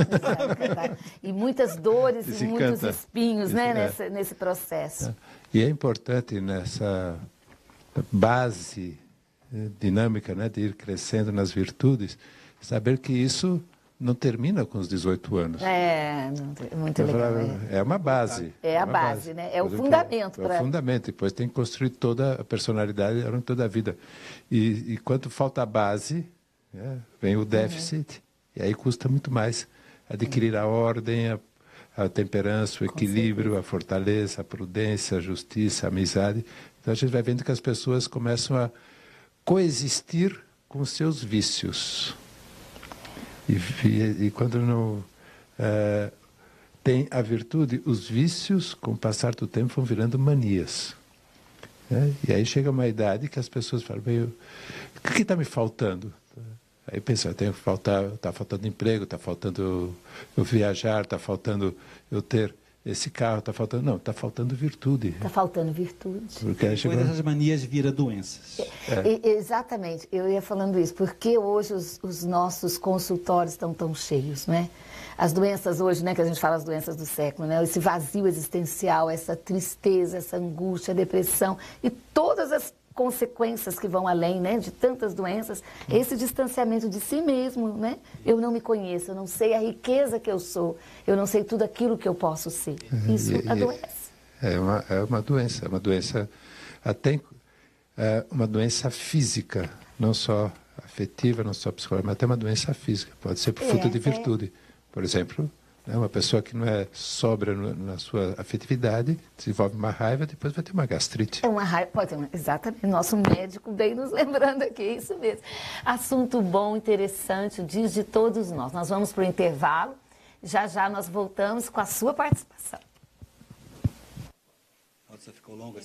E muitas dores e muitos espinhos, né, nesse processo. E é importante nessa base dinâmica, né, de ir crescendo nas virtudes, saber que isso não termina com os 18 anos. Muito legal. É uma base. É a base, né? É o fundamento. É o fundamento. Depois tem que construir toda a personalidade ao longo de toda a vida. E quando falta a base, vem o déficit, e aí custa muito mais adquirir a ordem, a temperança, o equilíbrio, a fortaleza, a prudência, a justiça, a amizade. Então a gente vai vendo que as pessoas começam a coexistir com os seus vícios. E quando não tem a virtude, os vícios, com o passar do tempo, vão virando manias. E aí chega uma idade que as pessoas falam, o que está me faltando? Aí pensa, está faltando emprego, está faltando eu viajar, está faltando eu ter esse carro, está faltando... Não, está faltando virtude. Está faltando virtude. Porque aí depois essas manias viram doenças. Exatamente, eu ia falando isso, porque hoje os nossos consultórios estão tão cheios, né? As doenças hoje, né, que a gente fala as doenças do século, né? Esse vazio existencial, essa tristeza, essa angústia, a depressão e todas as consequências que vão além, né, de tantas doenças, esse distanciamento de si mesmo, né? Eu não me conheço, eu não sei a riqueza que eu sou, eu não sei tudo aquilo que eu posso ser. Isso adoece. É uma doença até uma doença física, não só afetiva, não só psicológica, mas até uma doença física, pode ser por falta de virtude. Por exemplo, uma pessoa que não é sóbria na sua afetividade, desenvolve uma raiva, depois vai ter uma gastrite. É uma raiva, pode ter exatamente, nosso médico bem nos lembrando aqui, é isso mesmo. Assunto bom, interessante, diz de todos nós. Nós vamos para o intervalo, já nós voltamos com a sua participação. Nossa, ficou longa.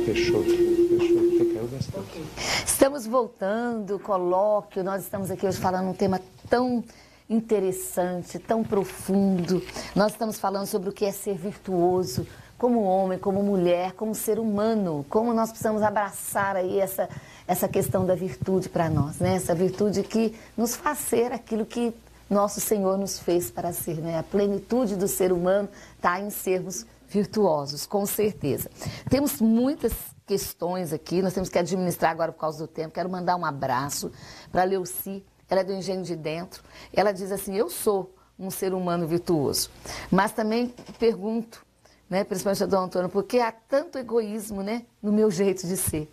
Fechou, porque caiu bastante. Estamos voltando, colóquio, nós estamos aqui hoje falando um tema tão interessante, tão profundo. Nós estamos falando sobre o que é ser virtuoso, como homem, como mulher, como ser humano, como nós precisamos abraçar aí essa questão da virtude para nós, né? Essa virtude que nos faz ser aquilo que nosso Senhor nos fez para ser, né? A plenitude do ser humano está em sermos virtuosos, com certeza. Temos muitas questões aqui, nós temos que administrar agora por causa do tempo. Quero mandar um abraço para a Leuci, ela é do Engenho de Dentro. Ela diz assim: eu sou um ser humano virtuoso, mas também pergunto, né, principalmente a Dom Antônio, por que há tanto egoísmo, né, no meu jeito de ser?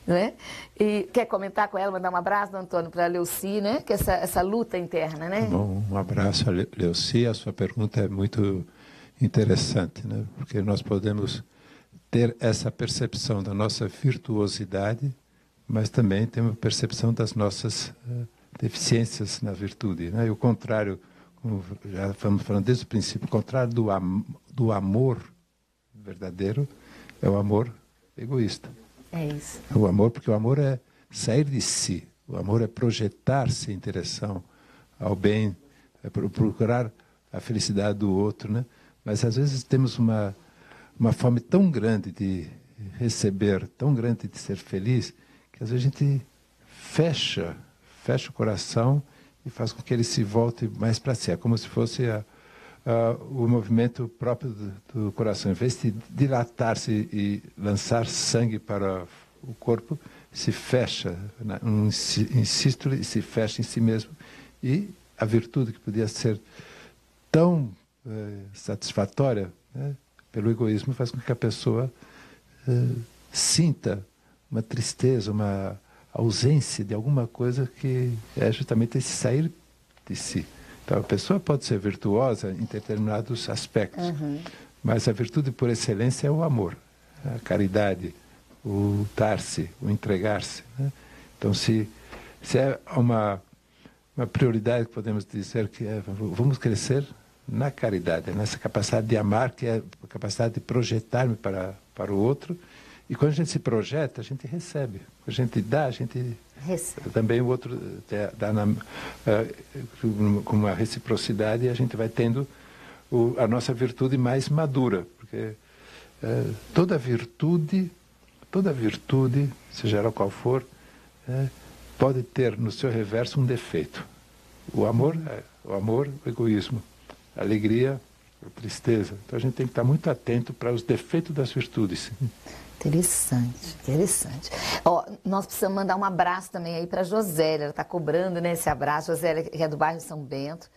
Né? E quer comentar com ela, mandar um abraço, Dom Antônio, para a Leuci, né, que essa luta interna, né? Bom, um abraço a Leuci, a sua pergunta é muito interessante, né, porque nós podemos ter essa percepção da nossa virtuosidade, mas também temos percepção das nossas deficiências na virtude, né? E o contrário, como já estamos falando desde o princípio, o contrário do amor verdadeiro é o amor egoísta. É isso. O amor, porque o amor é sair de si, o amor é projetar-se em direção ao bem, é procurar a felicidade do outro, né? Mas às vezes temos uma fome tão grande de receber, tão grande de ser feliz, que às vezes a gente fecha o coração e faz com que ele se volte mais para si. É como se fosse o movimento próprio do coração. Em vez de dilatar-se e lançar sangue para o corpo, se fecha, insisto, e se fecha em si mesmo. E a virtude que podia ser tão satisfatória, né, pelo egoísmo, faz com que a pessoa sinta uma tristeza, uma ausência de alguma coisa que é justamente esse sair de si. Então, a pessoa pode ser virtuosa em determinados aspectos, mas a virtude por excelência é o amor, a caridade, o dar-se, o entregar-se, né? Então, se é uma prioridade que podemos dizer que vamos crescer na caridade, nessa capacidade de amar, que é a capacidade de projetar-me para o outro. E quando a gente se projeta, a gente recebe. Quando a gente dá, a gente recebe. Também o outro dá com uma reciprocidade, e a gente vai tendo a nossa virtude mais madura. Porque toda virtude, seja ela qual for, pode ter no seu reverso um defeito. O amor, o egoísmo. A alegria, a tristeza. Então a gente tem que estar muito atento para os defeitos das virtudes. Interessante, interessante. Ó, nós precisamos mandar um abraço também aí para a Josélia, ela está cobrando, né, esse abraço. Josélia, que é do bairro São Bento,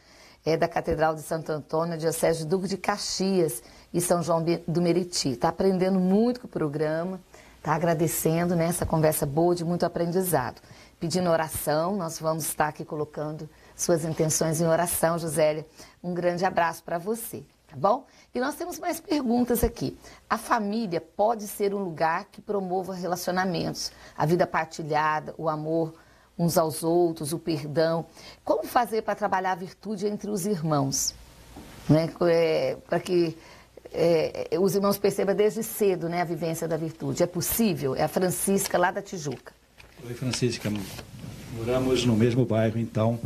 é da Catedral de Santo Antônio, diocese de Duque de Caxias e São João do Meriti. Está aprendendo muito com o programa, está agradecendo, né, essa conversa boa, de muito aprendizado. Pedindo oração, nós vamos estar aqui colocando suas intenções em oração, Josélia. Um grande abraço para você, tá bom? E nós temos mais perguntas aqui. A família pode ser um lugar que promova relacionamentos, a vida partilhada, o amor uns aos outros, o perdão. Como fazer para trabalhar a virtude entre os irmãos? Né? Para que os irmãos percebam desde cedo, né, a vivência da virtude. É possível? É a Francisca, lá da Tijuca. Oi, Francisca. Moramos no mesmo bairro, então.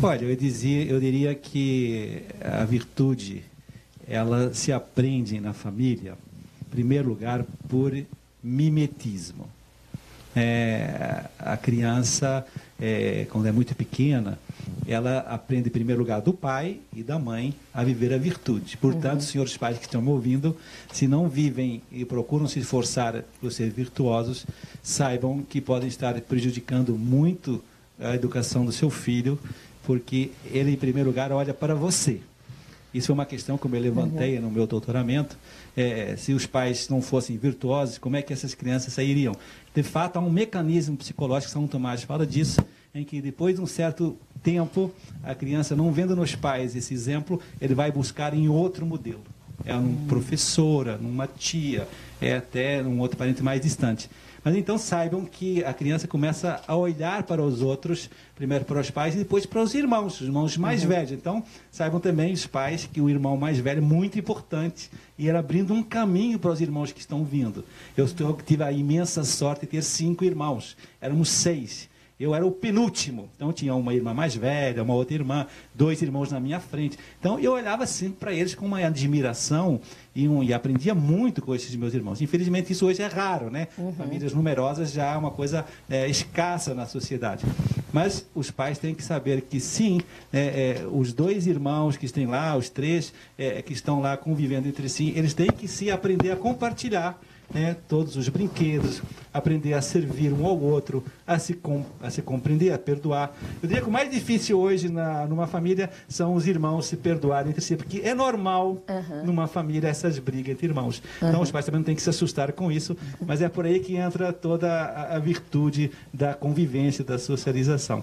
Olha, eu diria que a virtude, ela se aprende na família, em primeiro lugar, por mimetismo. A criança, quando é muito pequena, ela aprende, em primeiro lugar, do pai e da mãe a viver a virtude. Portanto, senhores pais que estão me ouvindo, se não vivem e procuram se esforçar por ser virtuosos, saibam que podem estar prejudicando muito a educação do seu filho, porque ele, em primeiro lugar, olha para você. Isso é uma questão que eu me levantei no meu doutoramento. Se os pais não fossem virtuosos, como é que essas crianças sairiam? De fato, há um mecanismo psicológico, São Tomás fala disso, em que depois de um certo tempo, a criança, não vendo nos pais esse exemplo, ele vai buscar em outro modelo. é uma professora, numa tia, é até um outro parente mais distante. Mas então saibam que a criança começa a olhar para os outros, primeiro para os pais e depois para os irmãos mais velhos. Então saibam também os pais que o irmão mais velho é muito importante e ir abrindo um caminho para os irmãos que estão vindo. Eu tive a imensa sorte de ter 5 irmãos, éramos 6. Eu era o penúltimo, então tinha uma irmã mais velha, uma outra irmã, 2 irmãos na minha frente. Então eu olhava sempre para eles com uma admiração e aprendia muito com esses meus irmãos. Infelizmente isso hoje é raro, né? Famílias numerosas já é uma coisa escassa na sociedade. Mas os pais têm que saber que sim, os 2 irmãos que estão lá, os 3 que estão lá convivendo entre si, eles têm que se aprender a compartilhar todos os brinquedos, aprender a servir um ao outro, a se compreender, a perdoar. Eu diria que o mais difícil hoje numa família são os irmãos se perdoarem entre si, porque é normal numa família essas brigas entre irmãos. Então os pais também não têm que se assustar com isso, mas é por aí que entra toda a virtude da convivência, da socialização.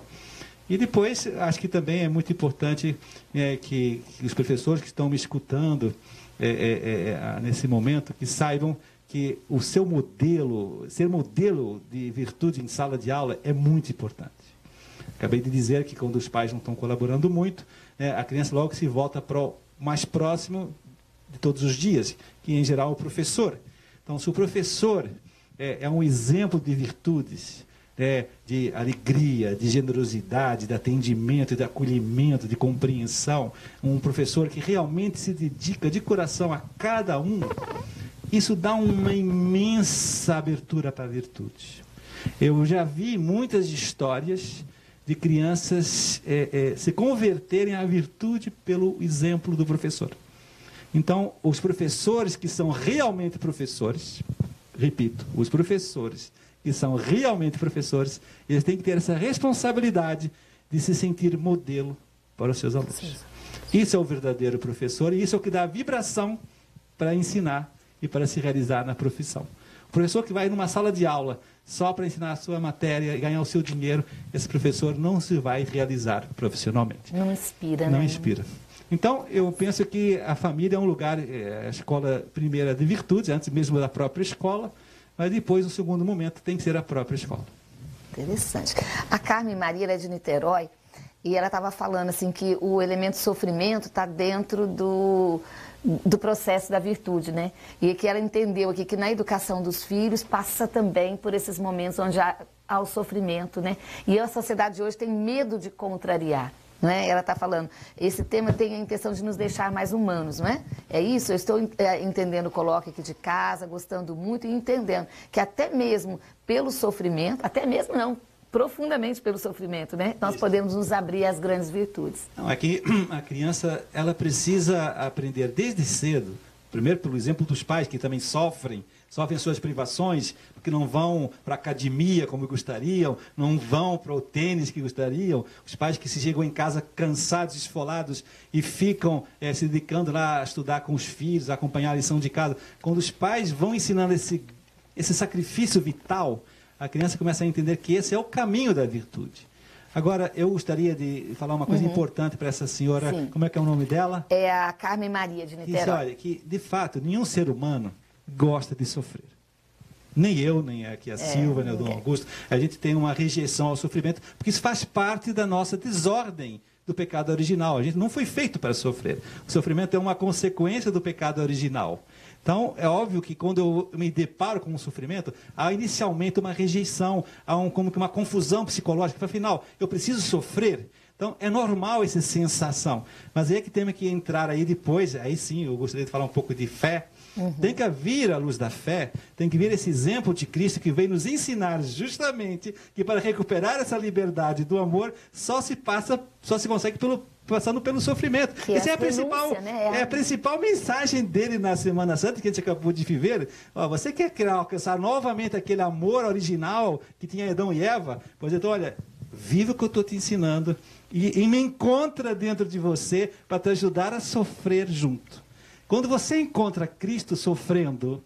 E depois, acho que também é muito importante que os professores que estão me escutando nesse momento, que saibam que o seu modelo, ser modelo de virtude em sala de aula é muito importante. Acabei de dizer que quando os pais não estão colaborando muito, a criança logo se volta para o mais próximo de todos os dias, que em geral é o professor. Então, se o professor é um exemplo de virtudes, de alegria, de generosidade, de atendimento, de acolhimento, de compreensão, um professor que realmente se dedica de coração a cada um, isso dá uma imensa abertura para a virtude. Eu já vi muitas histórias de crianças se converterem à virtude pelo exemplo do professor. Então, os professores que são realmente professores, repito, os professores que são realmente professores, eles têm que ter essa responsabilidade de se sentir modelo para os seus alunos. Isso é o verdadeiro professor e isso é o que dá a vibração para ensinar e para se realizar na profissão. O professor que vai numa sala de aula só para ensinar a sua matéria e ganhar o seu dinheiro, esse professor não se vai realizar profissionalmente. Não inspira, Não inspira. Então, eu penso que a família é um lugar, a escola primeira de virtudes, antes mesmo da própria escola, mas depois, no segundo momento, tem que ser a própria escola. Interessante. A Carmen Maria, ela é de Niterói, e ela estava falando assim que o elemento sofrimento está dentro do processo da virtude, né? E que ela entendeu aqui que na educação dos filhos passa também por esses momentos onde há o sofrimento, né? E a sociedade hoje tem medo de contrariar. Não é? Ela está falando, esse tema tem a intenção de nos deixar mais humanos, não é? É isso, eu estou entendendo o colóquio aqui de casa, gostando muito e entendendo que até mesmo pelo sofrimento, até mesmo não, profundamente pelo sofrimento, né? Nós podemos nos abrir às grandes virtudes. Não, é que a criança, ela precisa aprender desde cedo, primeiro pelo exemplo dos pais que também sofrem suas privações, porque não vão para a academia como gostariam, não vão para o tênis que gostariam, os pais que se chegam em casa cansados, esfolados e ficam se dedicando lá a estudar com os filhos, a acompanhar a lição de casa. Quando os pais vão ensinando esse sacrifício vital, a criança começa a entender que esse é o caminho da virtude. Agora, eu gostaria de falar uma coisa importante para essa senhora. Sim. Como é que é o nome dela? É a Carmen Maria de Niterói. Olha, que de fato, nenhum ser humano gosta de sofrer. Nem eu, nem aqui a Silva, nem o Dom Augusto. A gente tem uma rejeição ao sofrimento, porque isso faz parte da nossa desordem do pecado original. A gente não foi feito para sofrer. O sofrimento é uma consequência do pecado original. Então, é óbvio que quando eu me deparo com um sofrimento, há inicialmente uma rejeição, há como que uma confusão psicológica. Afinal, eu preciso sofrer? Então, é normal essa sensação. Mas é que temos que entrar aí depois, aí sim, eu gostaria de falar um pouco de fé. Tem que vir a luz da fé, tem que vir esse exemplo de Cristo que veio nos ensinar justamente que para recuperar essa liberdade do amor, só se consegue passando pelo sofrimento. Essa é a principal mensagem dele na Semana Santa, que a gente acabou de viver. Você quer alcançar novamente aquele amor original que tinha Adão e Eva? Pois então, olha, vive o que eu estou te ensinando e me encontra dentro de você para te ajudar a sofrer junto. Quando você encontra Cristo sofrendo,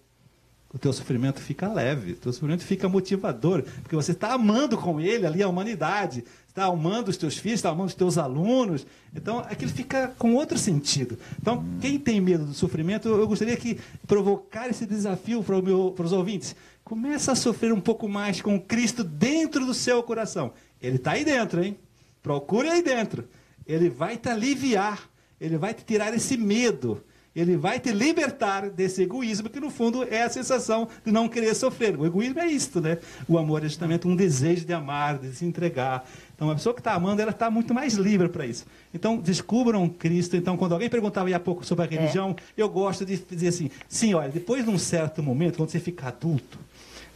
o teu sofrimento fica leve, o teu sofrimento fica motivador, porque você está amando com ele ali a humanidade, está amando os teus filhos, está amando os teus alunos, então aquilo fica com outro sentido. Então, quem tem medo do sofrimento, eu gostaria que provocar esse desafio para os ouvintes. Começa a sofrer um pouco mais com Cristo dentro do seu coração. Ele está aí dentro, hein? Procure aí dentro. Ele vai te aliviar, ele vai te tirar esse medo, ele vai te libertar desse egoísmo, que no fundo é a sensação de não querer sofrer. O egoísmo é isto, né? O amor é justamente um desejo de amar, de se entregar. Então, a pessoa que está amando, ela está muito mais livre para isso. Então, descubram Cristo. Então, quando alguém perguntava aí há pouco sobre a religião, eu gosto de dizer assim, sim, olha, depois de um certo momento, quando você fica adulto,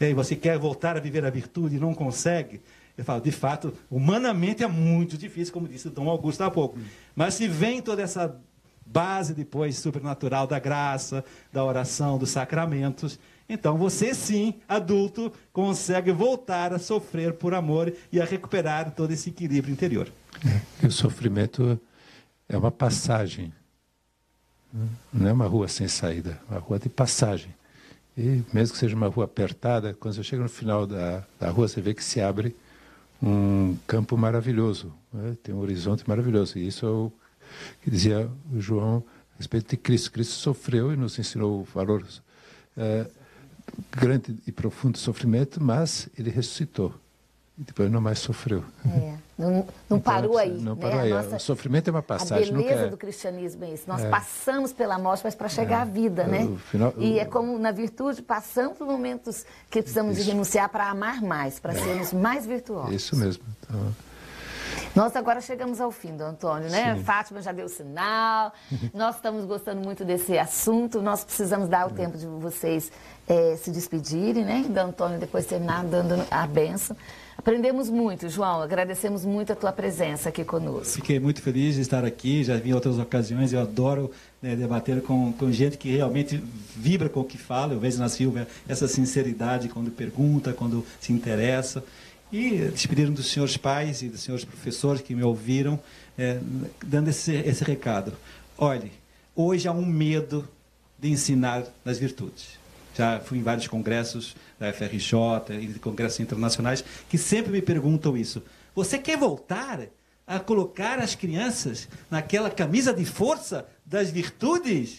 e você quer voltar a viver a virtude e não consegue, eu falo, de fato, humanamente é muito difícil, como disse o Dom Augusto há pouco. Mas se vem toda essa base depois supernatural da graça, da oração, dos sacramentos, então você sim, adulto, consegue voltar a sofrer por amor e a recuperar todo esse equilíbrio interior. O sofrimento é uma passagem, não é uma rua sem saída, é uma rua de passagem. E mesmo que seja uma rua apertada, quando você chega no final da rua, você vê que se abre um campo maravilhoso, né? Tem um horizonte maravilhoso. E isso é o que dizia o João a respeito de Cristo. Cristo sofreu e nos ensinou o valor grande e profundo sofrimento, mas ele ressuscitou. E depois não mais sofreu. Não parou aí. Não parou aí. O sofrimento é uma passagem. A beleza do cristianismo é isso. Nós passamos pela morte, mas para chegar à vida, né? E é como na virtude, passamos por momentos que precisamos de renunciar para amar mais, para sermos mais virtuosos. Isso mesmo. Então... Nós agora chegamos ao fim, Dom Antônio, né? Sim. Fátima já deu sinal, nós estamos gostando muito desse assunto, nós precisamos dar o tempo de vocês se despedirem, né? E Dom Antônio depois terminar dando a bênção. Aprendemos muito, João, agradecemos muito a tua presença aqui conosco. Fiquei muito feliz de estar aqui, já vim em outras ocasiões, eu adoro debater com gente que realmente vibra com o que fala. Eu vejo na Silvia essa sinceridade quando pergunta, quando se interessa. E despedir dos senhores pais e dos senhores professores que me ouviram, dando esse recado. Olhe, hoje há um medo de ensinar nas virtudes. Já fui em vários congressos da FRJ e de congressos internacionais que sempre me perguntam isso. Você quer voltar a colocar as crianças naquela camisa de força das virtudes?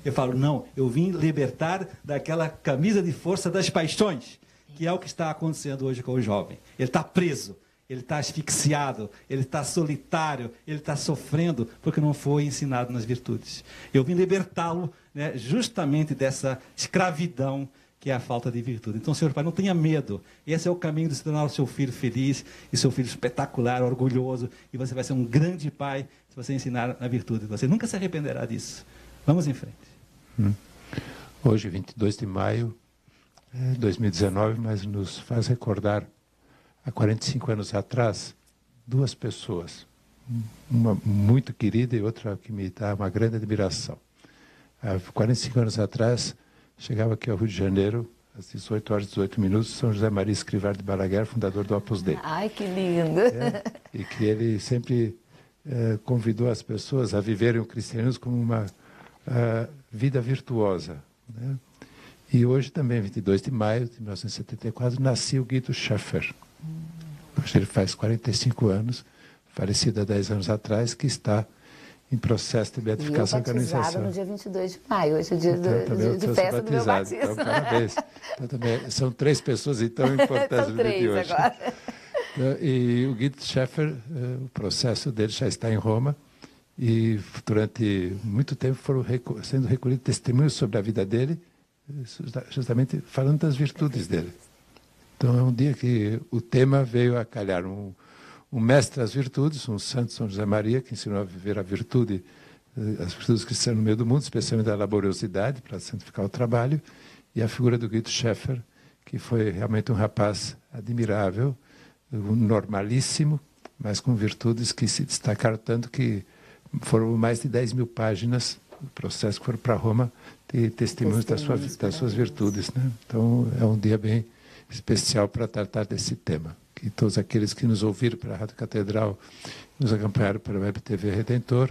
Eu falo, não, eu vim libertar daquela camisa de força das paixões, que é o que está acontecendo hoje com o jovem. Ele está preso, ele está asfixiado, ele está solitário, ele está sofrendo porque não foi ensinado nas virtudes. Eu vim libertá-lo, né, justamente dessa escravidão que é a falta de virtude. Então, senhor pai, não tenha medo. Esse é o caminho de se tornar o seu filho feliz e seu filho espetacular, orgulhoso, e você vai ser um grande pai se você ensinar a virtude. Você nunca se arrependerá disso. Vamos em frente. Hoje, 22 de maio, 2019, mas nos faz recordar, há 45 anos atrás, duas pessoas, uma muito querida e outra que me dá uma grande admiração. Há 45 anos atrás, chegava aqui ao Rio de Janeiro, às 18 horas e 18 minutos, São José Maria Escrivá de Balaguer, fundador do Opus Dei. Ai, que lindo! E que ele sempre convidou as pessoas a viverem o cristianismo como uma vida virtuosa, né? E hoje também, 22 de maio de 1974, nasceu Guido Schaeffer. Hoje ele faz 45 anos, falecido há 10 anos atrás, que está em processo de beatificação e canonização. No dia 22 de maio, hoje é dia de festa do meu batismo. Então, parabéns. Então, também, são 3 pessoas então importantes no dia de hoje. Agora. E o Guido Schaeffer, o processo dele já está em Roma, e durante muito tempo foram sendo recolhidos testemunhos sobre a vida dele, justamente falando das virtudes dele. Então é um dia que o tema veio a calhar um mestre das virtudes, um santo São José Maria, que ensinou a viver a virtude, as virtudes cristãs no meio do mundo, especialmente a laboriosidade para santificar o trabalho, e a figura do Guido Schaeffer, que foi realmente um rapaz admirável, normalíssimo, mas com virtudes que se destacaram tanto que foram mais de 10 mil páginas do processo que foram para Roma de testemunhos das suas virtudes, né? Então é um dia bem especial para tratar desse tema. Que todos aqueles que nos ouviram pela Rádio Catedral, nos acompanharam pela Web TV Redentor,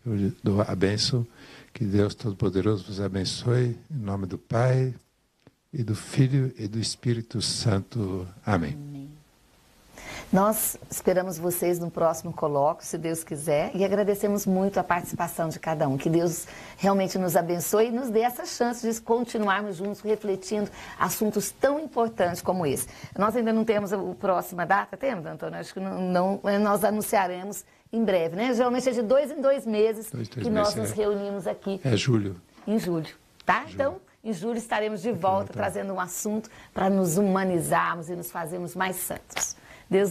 Eu dou a bênção. Que Deus Todo-Poderoso vos abençoe. Em nome do Pai, e do Filho e do Espírito Santo. Amém. Nós esperamos vocês no próximo colóquio, se Deus quiser, e agradecemos muito a participação de cada um. Que Deus realmente nos abençoe e nos dê essa chance de continuarmos juntos refletindo assuntos tão importantes como esse. Nós ainda não temos a próxima data, temos, Antônio? Acho que não, nós anunciaremos em breve, né? Geralmente é de 2 em 2 meses que nós nos reunimos aqui. É julho. Em julho, tá? Julho. Então, em julho estaremos de volta trazendo um assunto para nos humanizarmos e nos fazermos mais santos. Deus